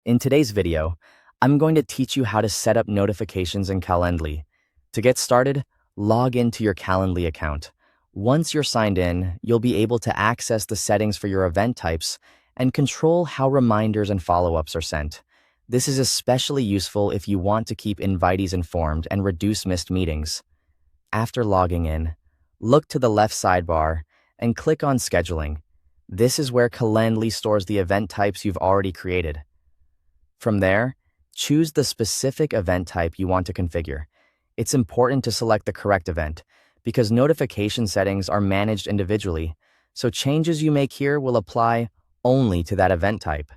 In today's video, I'm going to teach you how to set up notifications in Calendly. To get started, log into your Calendly account. Once you're signed in, you'll be able to access the settings for your event types and control how reminders and follow-ups are sent. This is especially useful if you want to keep invitees informed and reduce missed meetings. After logging in, look to the left sidebar and click on Scheduling. This is where Calendly stores the event types you've already created. From there, choose the specific event type you want to configure. It's important to select the correct event because notification settings are managed individually, so changes you make here will apply only to that event type.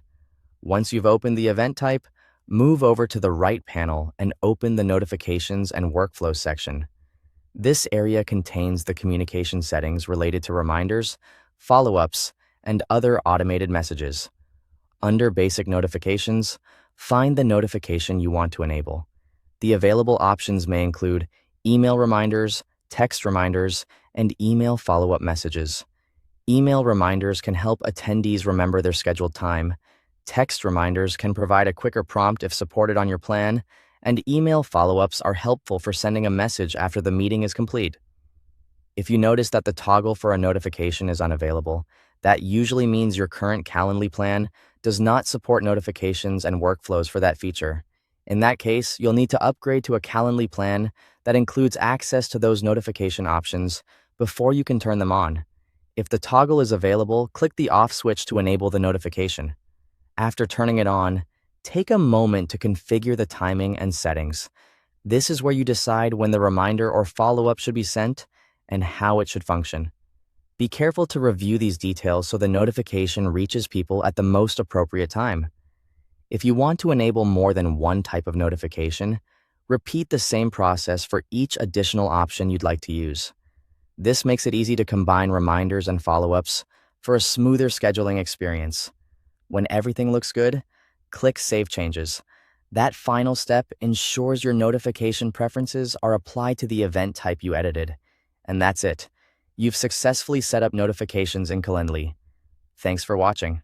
Once you've opened the event type, move over to the right panel and open the Notifications and Workflow section. This area contains the communication settings related to reminders, follow-ups, and other automated messages. Under Basic Notifications, find the notification you want to enable. The available options may include email reminders, text reminders, and email follow-up messages. Email reminders can help attendees remember their scheduled time. Text reminders can provide a quicker prompt if supported on your plan, and email follow-ups are helpful for sending a message after the meeting is complete. If you notice that the toggle for a notification is unavailable, that usually means your current Calendly plan does not support notifications and workflows for that feature. In that case, you'll need to upgrade to a Calendly plan that includes access to those notification options before you can turn them on. If the toggle is available, click the off switch to enable the notification. After turning it on, take a moment to configure the timing and settings. This is where you decide when the reminder or follow-up should be sent and how it should function. Be careful to review these details so the notification reaches people at the most appropriate time. If you want to enable more than one type of notification, repeat the same process for each additional option you'd like to use. This makes it easy to combine reminders and follow-ups for a smoother scheduling experience. When everything looks good, click Save Changes. That final step ensures your notification preferences are applied to the event type you edited. And that's it. You've successfully set up notifications in Calendly. Thanks for watching.